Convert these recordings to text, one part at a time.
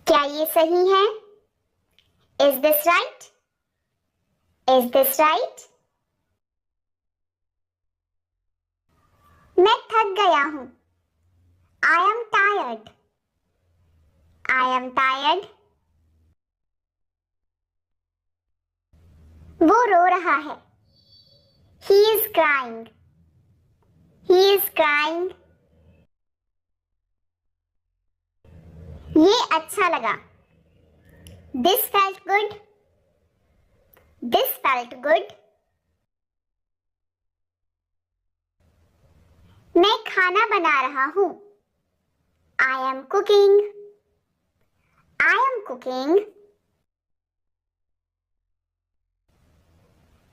क्या ये सही है? Is this right? Is this right? मैं थक गया हूं. I am tired. I am tired. वो रो रहा है. He is crying. He is crying. ये अच्छा लगा. This felt good. This felt good. मैं खाना बना रहा हूं. I am cooking. I am cooking.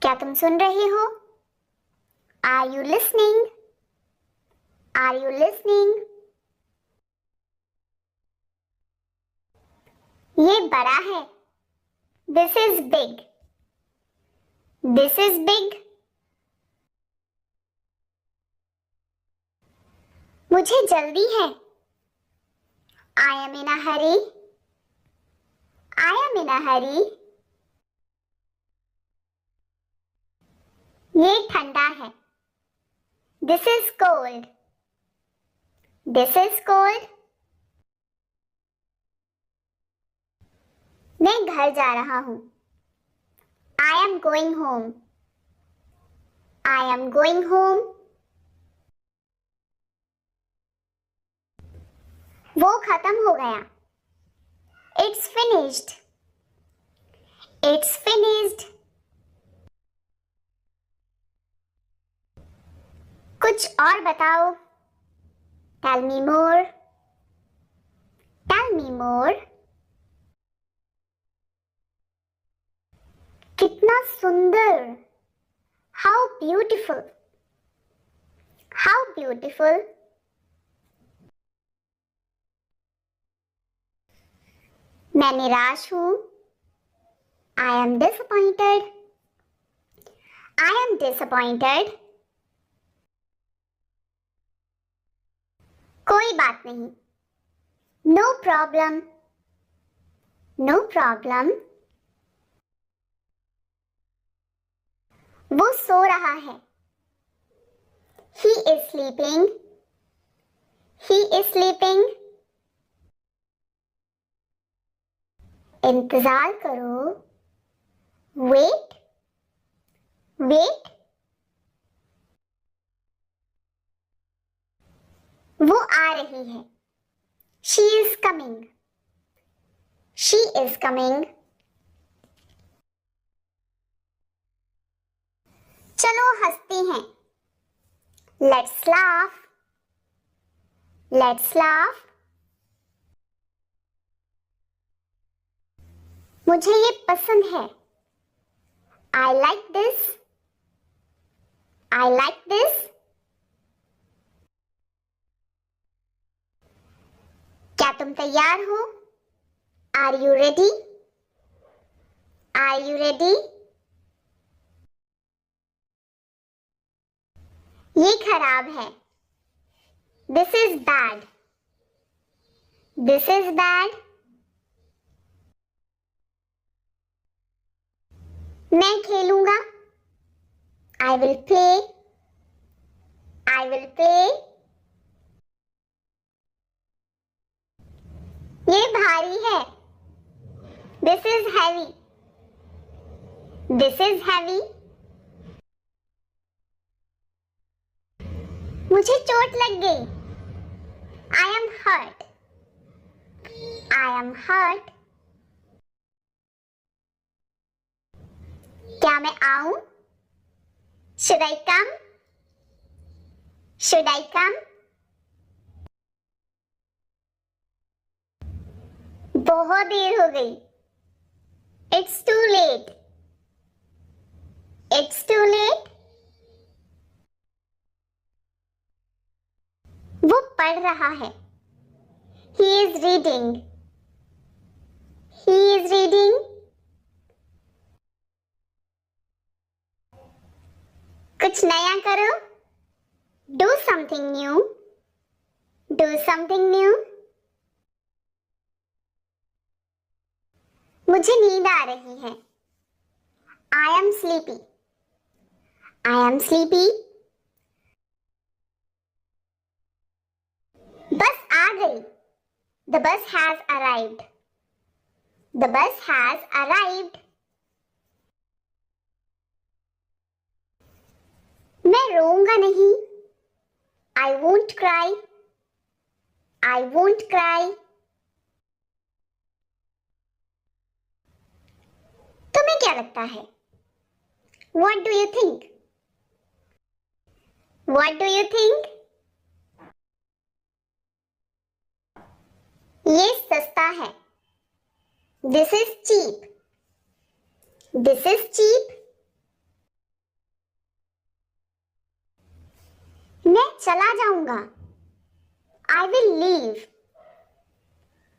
क्या तुम सुन रहे हो? Are you listening? Are you listening? ये बड़ा है. This is big. This is big. मुझे जल्दी है. I am in a hurry. I am in a hurry. ये ठंडा है. This is cold. This is cold. मैं घर जा रहा हूं. I am going home. I am going home. वो खत्म हो गया. It's finished. It's finished. कुछ और बताओ. Tell me more. Tell me more. कितना सुंदर. How beautiful. How beautiful. मैं निराश हूं. I am disappointed. I am disappointed. कोई बात नहीं. No problem. No problem. वो सो रहा है. He is sleeping. He is sleeping. इंतजार करो. Wait. Wait. वो आ रही है. She is coming. She is coming. चलो हंसते हैं. Let's laugh. Let's laugh. मुझे ये पसंद है. I like this. I like this. क्या तुम तैयार हो? Are you ready? Are you ready? ये खराब है. This is bad. This is bad. मैं खेलूंगा. I will play. I will play. ये भारी है. This is heavy. This is heavy. मुझे चोट लग गई. I am hurt. I am hurt. क्या मैं आऊं? Should I come? Should I come? बहुत देर हो गई. It's too late. It's too late. वो पढ़ रहा है. He is reading. He is reading. कुछ नया करो. Do something new. Do something new. मुझे नींद आ रही है। I am sleepy. I am sleepy. बस आ गई। The bus has arrived. The bus has arrived. मैं रोऊंगा नहीं। I won't cry. I won't cry. तुम्हें क्या लगता है? What do you think? What do you think? ये सस्ता है। This is cheap. This is cheap. मैं चला जाऊंगा। I will leave.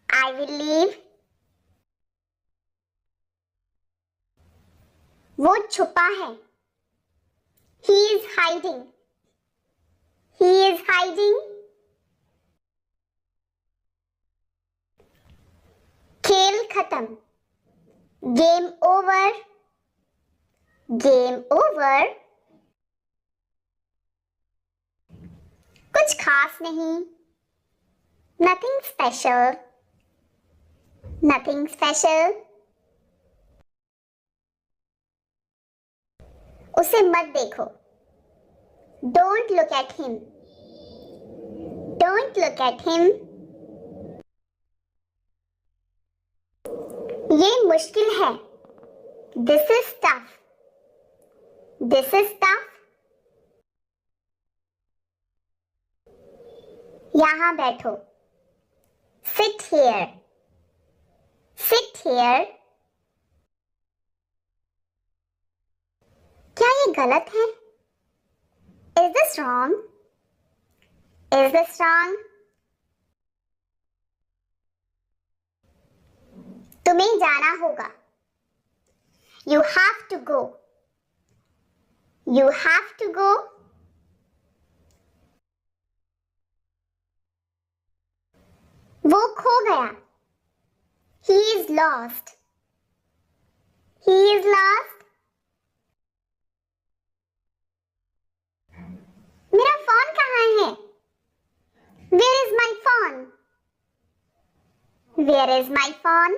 I will leave. वो छुपा है। He is hiding. He is hiding. खेल खत्म। Game over. Game over. कुछ खास नहीं। Nothing special. Nothing special. उसे मत देखो। Don't look at him. Don't look at him. ये मुश्किल है। This is tough. This is tough. यहाँ बैठो। Sit here. Sit here. क्या ये गलत है? Is this wrong? Is this wrong? तुम्हें जाना होगा। You have to go. You have to go. वो खो गया। He is lost. He is lost. मेरा फोन कहाँ है? Where is my phone? Where is my phone?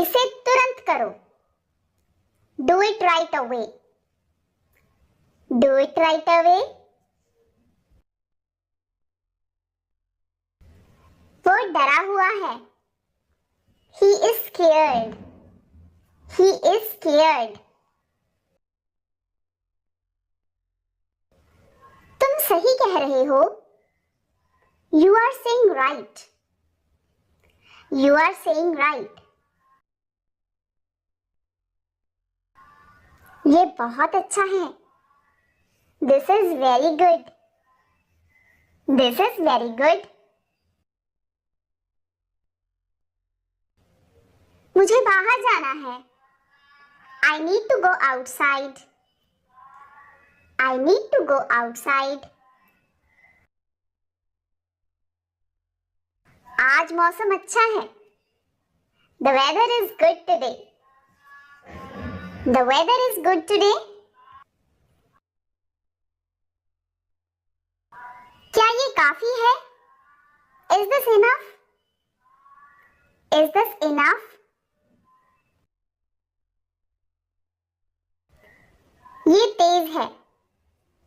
इसे तुरंत करो। Do it right away. Do it right away. वो डरा हुआ है। He is scared. He is scared. तुम सही कह रहे हो। You are saying right. You are saying right. ये बहुत अच्छा है। This is very good. This is very good. मुझे बाहर जाना है। I need to go outside. I need to go outside. आज मौसम अच्छा है। The weather is good today. The weather is good today. क्या ये काफी है? Is this enough? Is this enough? ये तेज है।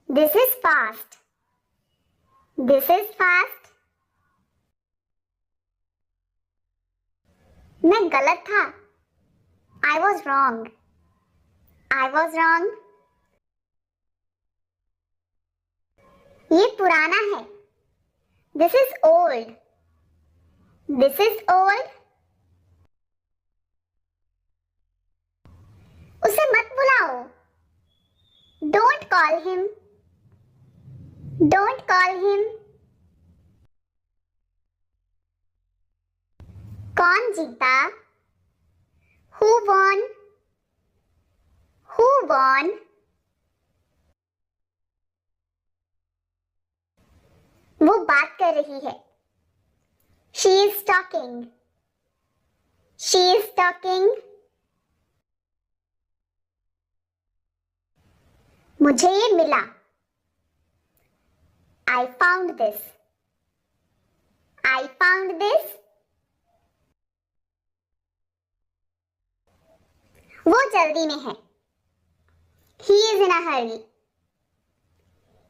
This is fast. This is fast. मैं गलत था। I was wrong. I was wrong. ये पुराना है। This is old. This is old. उसे मत बुलाओ। Don't call him. Don't call him. कौन जीता? Who won? Who won? वो बात कर रही है। She is talking. She is talking. मुझे ये मिला. I found this. I found this. वो जल्दी में है. He is in a hurry.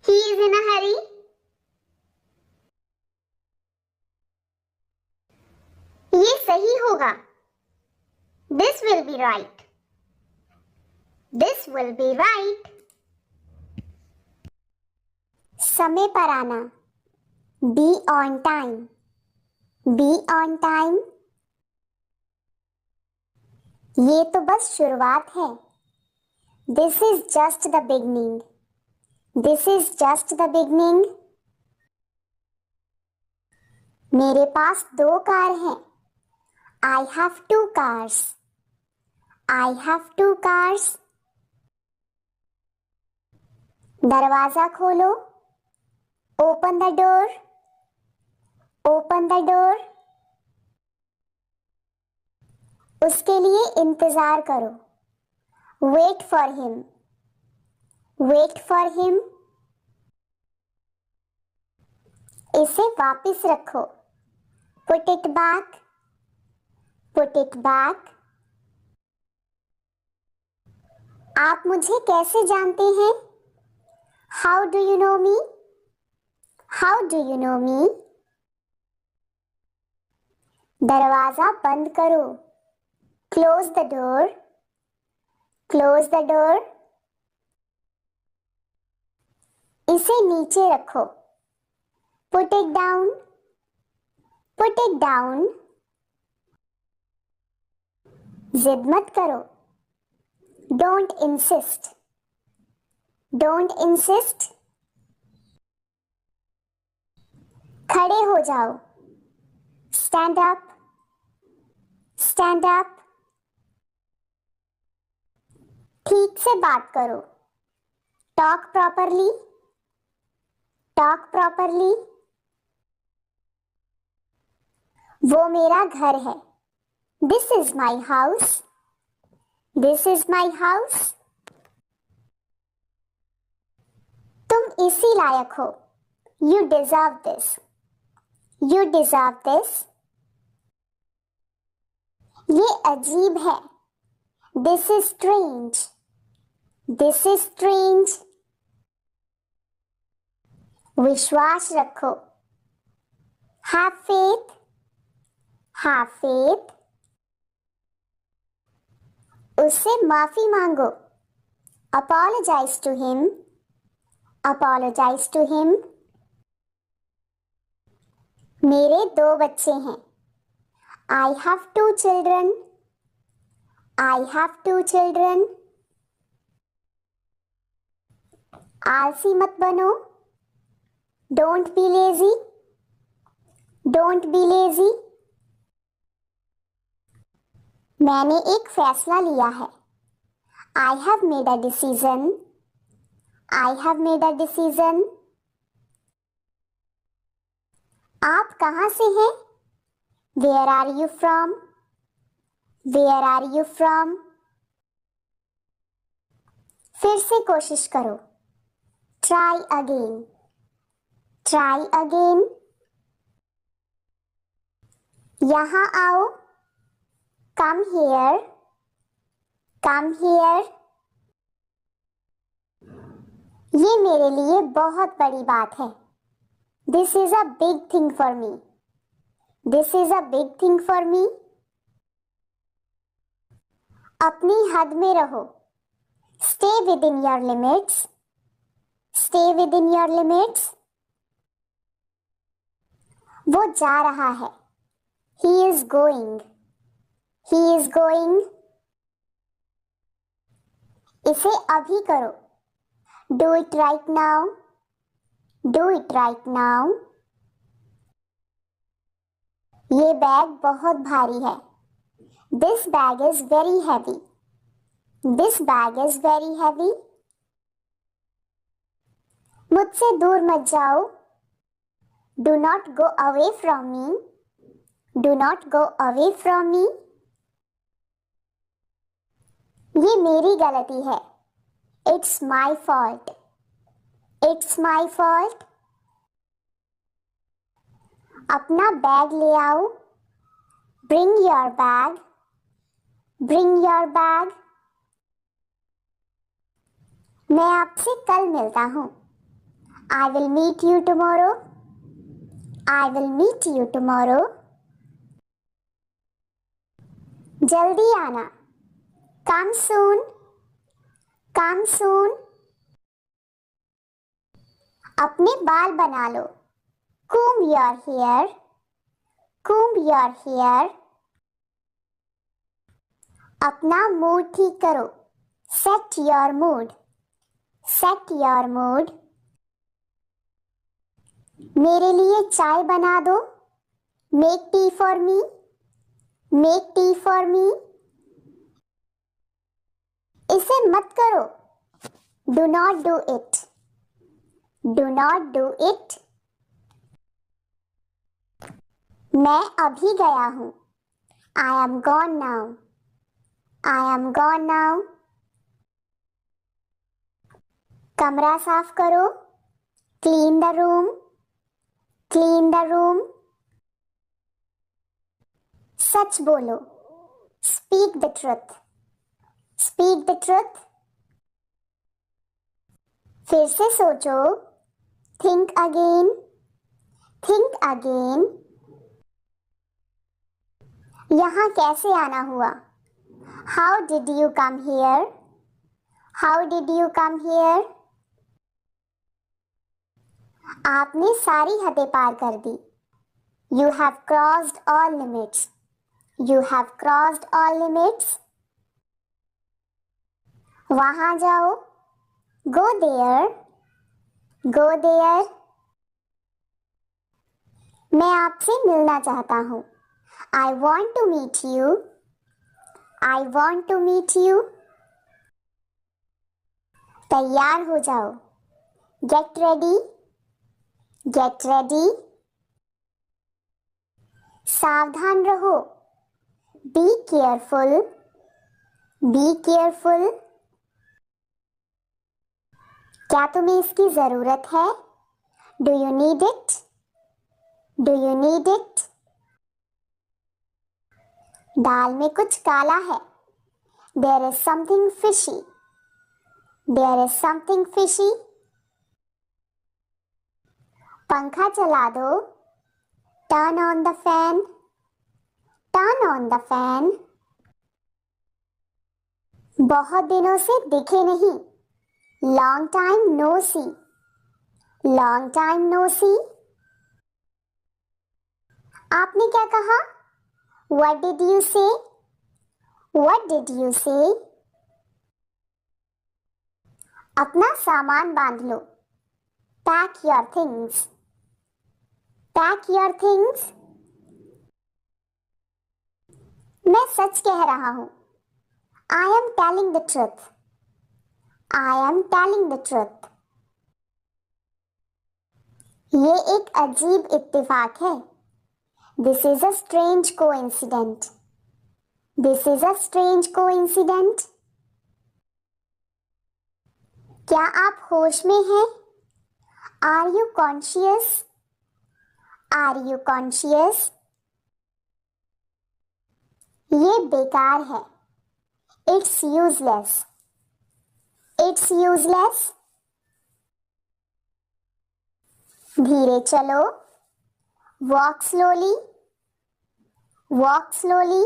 He is in a hurry. ये सही होगा. This will be right. This will be right. समय पर आना. Be on time. Be on time. ये तो बस शुरुआत है. This is just the beginning. This is just the beginning. मेरे पास 2 कार हैं. I have 2 cars. I have 2 cars. दरवाजा खोलो. Open the door. Open the door. उसके लिए इंतजार करो. Wait for him. Wait for him. इसे वापस रखो. Put it back. Put it back. आप मुझे कैसे जानते हैं? How do you know me? How do you know me? दरवाजा बंद करो. Close the door. Close the door. इसे नीचे रखो. Put it down. Put it down. जिद मत करो. Don't insist. Don't insist. खड़े हो जाओ. Stand up. Stand up. ठीक से बात करो. Talk properly. Talk properly. वो मेरा घर है. This is my house. This is my house. तुम इसी लायक हो. You deserve this. You deserve this. ये अजीब है. This is strange. This is strange. विश्वास रखो. Have faith. Have faith. उससे माफी मांगो. Apologize to him. Apologize to him. मेरे 2 बच्चे हैं. I have 2 children. I have 2 children. आलसी मत बनो. Don't be lazy. Don't be lazy. मैंने एक फैसला लिया है. I have made a decision. I have made a decision. आप कहाँ से हैं? Where are you from? Where are you from? फिर से कोशिश करो. Try again. Try again. यहाँ आओ. Come here. Come here. ये मेरे लिए बहुत बड़ी बात है. This is a big thing for me. This is a big thing for me. अपनी हद में रहो. Stay within your limits. Stay within your limits. वो जा रहा है. He is going. He is going. इसे अभी करो. Do it right now. Do it right now. ये बैग बहुत भारी है. This bag is very heavy. This bag is very heavy. मुझसे दूर मत जाओ. Do not go away from me. Do not go away from me. ये मेरी गलती है. It's my fault. It's my fault. अपना बैग ले आओ. Bring your bag. Bring your bag. मैं आपसे कल मिलता हूँ. I will meet you tomorrow. I will meet you tomorrow. जल्दी आना. Come soon. Come soon. अपने बाल बना लो. Comb your hair. Comb your hair. अपना मूड ठीक करो. Set your mood. Set your mood. मेरे लिए चाय बना दो. Make tea for me. Make tea for me. इसे मत करो. Do not do it. Do not do it. मैं अभी गया हूँ. I am gone now. I am gone now. कमरा साफ करो. Clean the room. Clean the room. सच बोलो. Speak the truth. Speak the truth. फिर से सोचो. Think again. Think again. यहाँ कैसे आना हुआ? How did you come here? How did you come here? आपने सारी हदें पार कर दी. You have crossed all limits. You have crossed all limits. वहाँ जाओ. Go there. Go there. मैं आपसे मिलना चाहता हूँ. I want to meet you. I want to meet you. तैयार हो जाओ. Get ready. Get ready. सावधान रहो. Be careful. Be careful. क्या तुम्हें इसकी जरूरत है? Do you need it? Do you need it? दाल में कुछ काला है. There is something fishy. There is something fishy. पंखा चला दो. Turn on the fan. Turn on the fan. बहुत दिनों से दिखे नहीं. Long time no see. Long time no see. आपने क्या कहा? What did you say? What did you say? अपना सामान बांध लो. Pack your things. Pack your things. मैं सच कह रहा हूँ. I am telling the truth. I am telling the truth. ये एक अजीब इत्तेफाक है. This is a strange coincidence. This is a strange coincidence. क्या आप होश में हैं? Are you conscious? Are you conscious? ये बेकार है. It's useless. It's useless. धीरे चलो. Walk slowly. Walk slowly.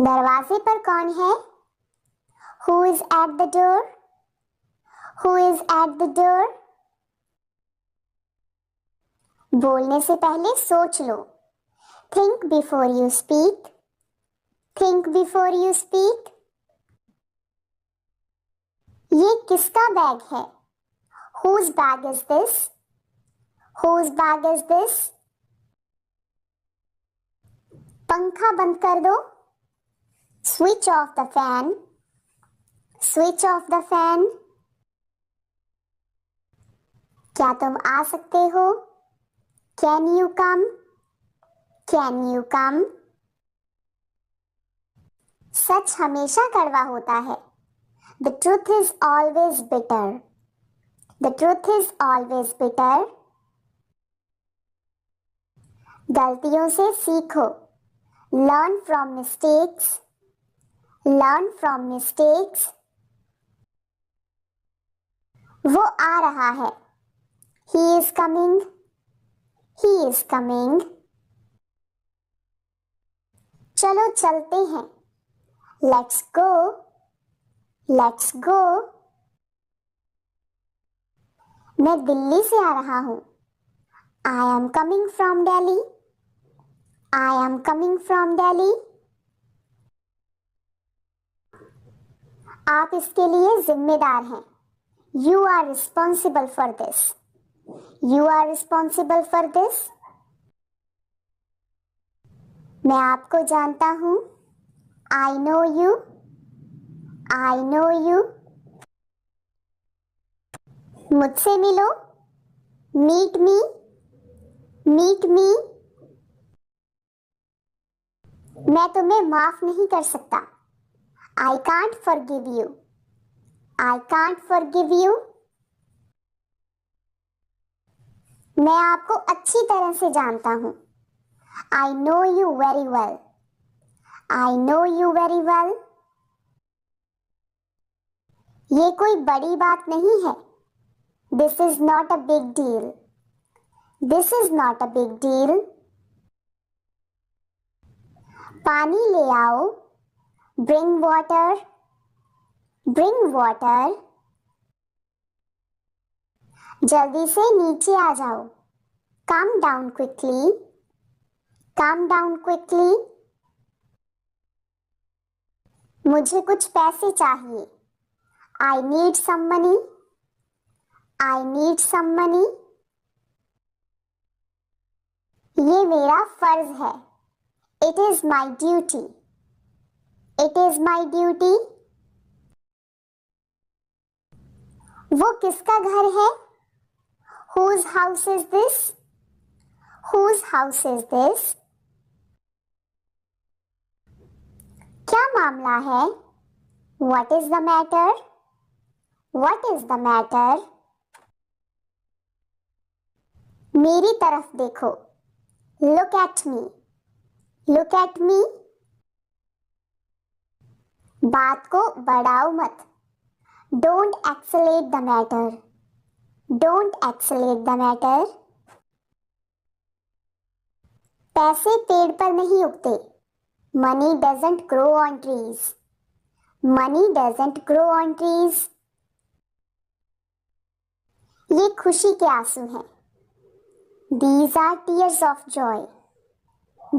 दरवाजे पर कौन है? Who is at the door? Who is at the door? बोलने से पहले सोच लो. Think before you speak. Think before you speak. ये किसका बैग है? Whose bag is this? Whose bag is this? पंखा बंद कर दो. Switch off the fan. Switch off the fan. क्या तुम आ सकते हो? Can you come, can you come. सच हमेशा कड़वा होता है। The truth is always bitter, the truth is always bitter. गलतियों से सीखो, learn from mistakes, learn from mistakes. वो आ रहा है, he is coming, he is coming. चलो चलते हैं, लेट्स गो, लेट्स गो। मैं दिल्ली से आ रहा हूं, I am coming from Delhi, I am coming from Delhi. आप इसके लिए जिम्मेदार हैं, you are responsible for this, you are responsible for this. मैं आपको जानता हूं, I know you, I know you. मुझसे मिलो, मीट मी, मीट मी। मैं तुम्हें माफ नहीं कर सकता, I can't forgive you, I can't forgive you. मैं आपको अच्छी तरह से जानता हूं, I know you very well, I know you very well. ये कोई बड़ी बात नहीं है, this is not a big deal, this is not a big deal. पानी ले आओ, ब्रिंग वाटर, ब्रिंग वाटर। जल्दी से नीचे आ जाओ, come down quickly, come down quickly. मुझे कुछ पैसे चाहिए, I need some money, I need some money. ये मेरा फर्ज है, it is my duty, it is my duty. वो किसका घर है, whose house is this, whose house is this। क्या मामला है, what is the matter, what is the matter। मेरी तरफ देखो, look at me, look at me। बात को बढ़ाओ मत, don't accelerate the matter, don't accelerate the matter। पैसे पेड़ पर नहीं उगते, money doesn't grow on trees, money doesn't grow on trees। ये खुशी के आंसू हैं, these are tears of joy,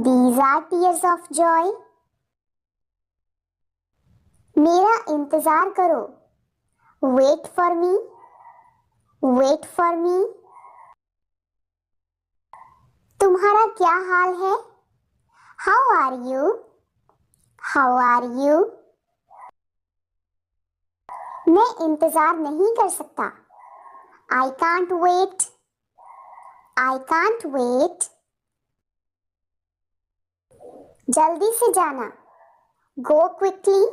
these are tears of joy। मेरा इंतजार करो, wait for me, wait for me। तुम्हारा क्या हाल है, how are you, how are you। मैं इंतजार नहीं कर सकता, I can't wait, I can't wait। जल्दी से जाना, go quickly,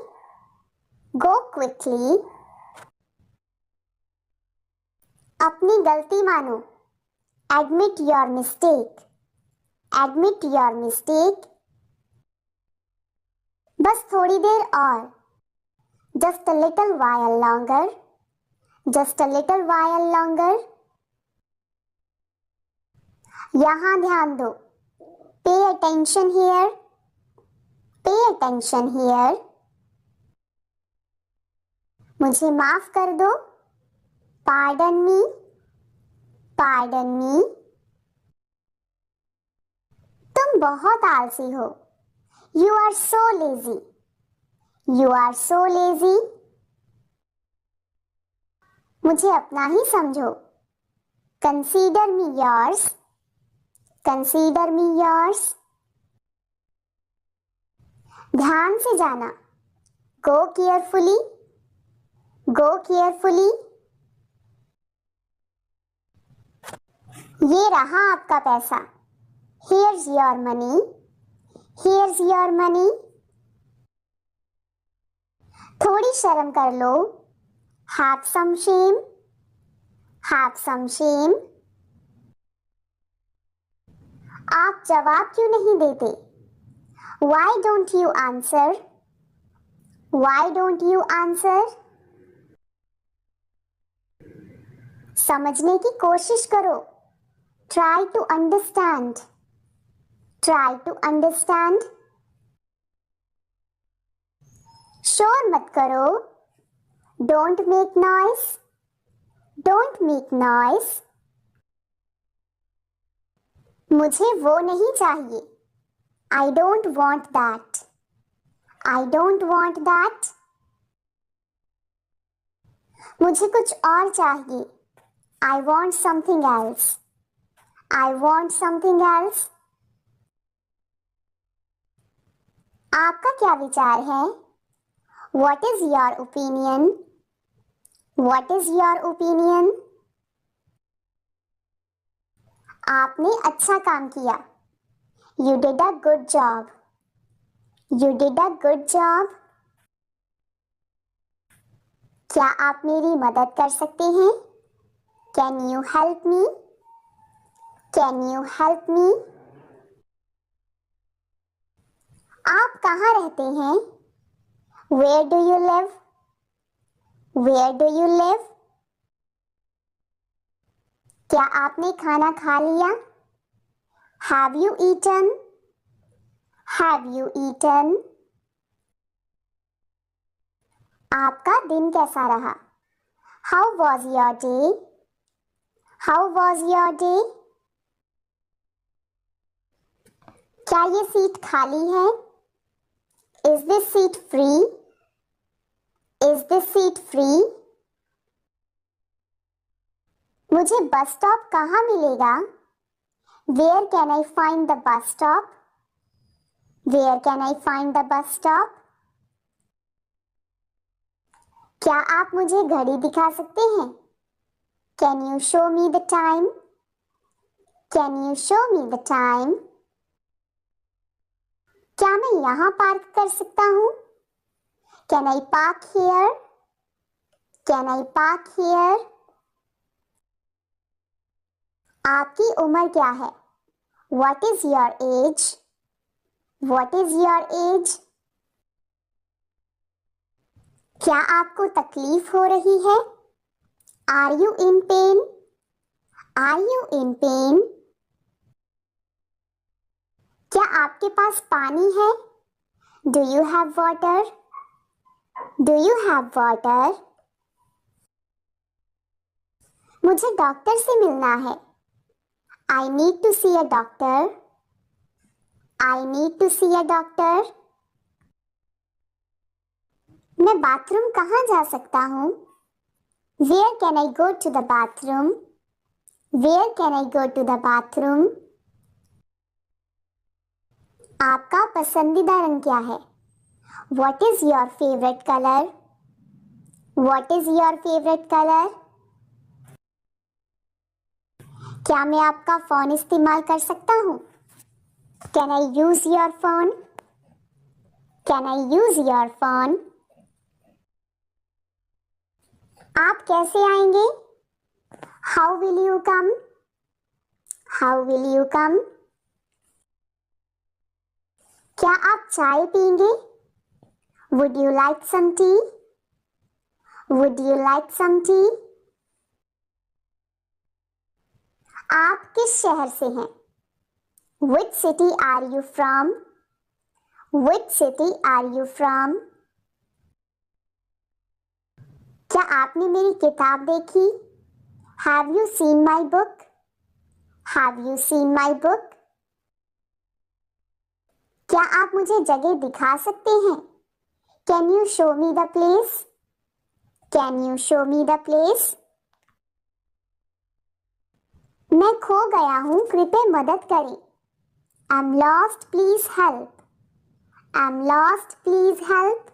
go quickly। अपनी गलती मानो, admit your mistake, admit your mistake। बस थोड़ी देर और, just a little while longer, just a little while longer। यहां ध्यान दो, pay attention here, pay attention here। मुझे माफ कर दो, pardon me, pardon me। तुम बहुत आलसी हो, you are so lazy, you are so lazy। मुझे अपना ही समझो, consider me yours, consider me yours। ध्यान से जाना, go carefully, go carefully। ये रहा आपका पैसा। Here's your money. Here's your money. थोड़ी शर्म कर लो। Have some shame. Have some shame. आप जवाब क्यों नहीं देते? Why don't you answer? Why don't you answer? समझने की कोशिश करो। Try to understand. Try to understand. शोर मत करो। Don't make noise. Don't make noise. मुझे वो नहीं चाहिए। I don't want that. I don't want that. मुझे कुछ और चाहिए। I want something else. I want something else. आपका क्या विचार है? What is your opinion? What is your opinion? आपने अच्छा काम किया। You did a good job. You did a good job. क्या आप मेरी मदद कर सकते हैं? Can you help me? Can you help me? आप कहाँ रहते हैं? Where do you live? Where do you live? क्या आपने खाना खा लिया? Have you eaten? Have you eaten? आपका दिन कैसा रहा? How was your day? How was your day? क्या ये सीट खाली है? Is this seat free? Is this seat free? मुझे बस स्टॉप कहाँ मिलेगा? Where can I find the bus stop? Where can I find the bus stop? क्या आप मुझे घड़ी दिखा सकते हैं? Can you show me the time? Can you show me the time? क्या मैं यहाँ पार्क कर सकता हूँ? Can I park here? Can I park here? आपकी उम्र क्या है? What is your age? What is your age? क्या आपको तकलीफ हो रही है? Are you in pain? Are you in pain? क्या आपके पास पानी है? Do you have water? Do you have water? मुझे डॉक्टर से मिलना है। I need to see a doctor. I need to see a doctor. मैं बाथरूम कहाँ जा सकता हूँ? Where can I go to the bathroom? Where can I go to the bathroom? आपका पसंदीदा रंग क्या है? What is your favorite color? What is your favorite color? क्या मैं आपका फोन इस्तेमाल कर सकता हूँ? Can I use your phone? Can I use your phone? आप कैसे आएंगे? How will you come? How will you come? क्या आप चाय पीएंगे? Would you like some tea? Would you like some tea? आप किस शहर से हैं? Which city are you from? Which city are you from? क्या आपने मेरी किताब देखी? Have you seen my book? Have you seen my book? क्या आप मुझे जगह दिखा सकते हैं? Can you show me the place? Can you show me the place? मैं खो गया हूँ, कृपया मदद करें। I'm lost, please help. I'm lost, please help.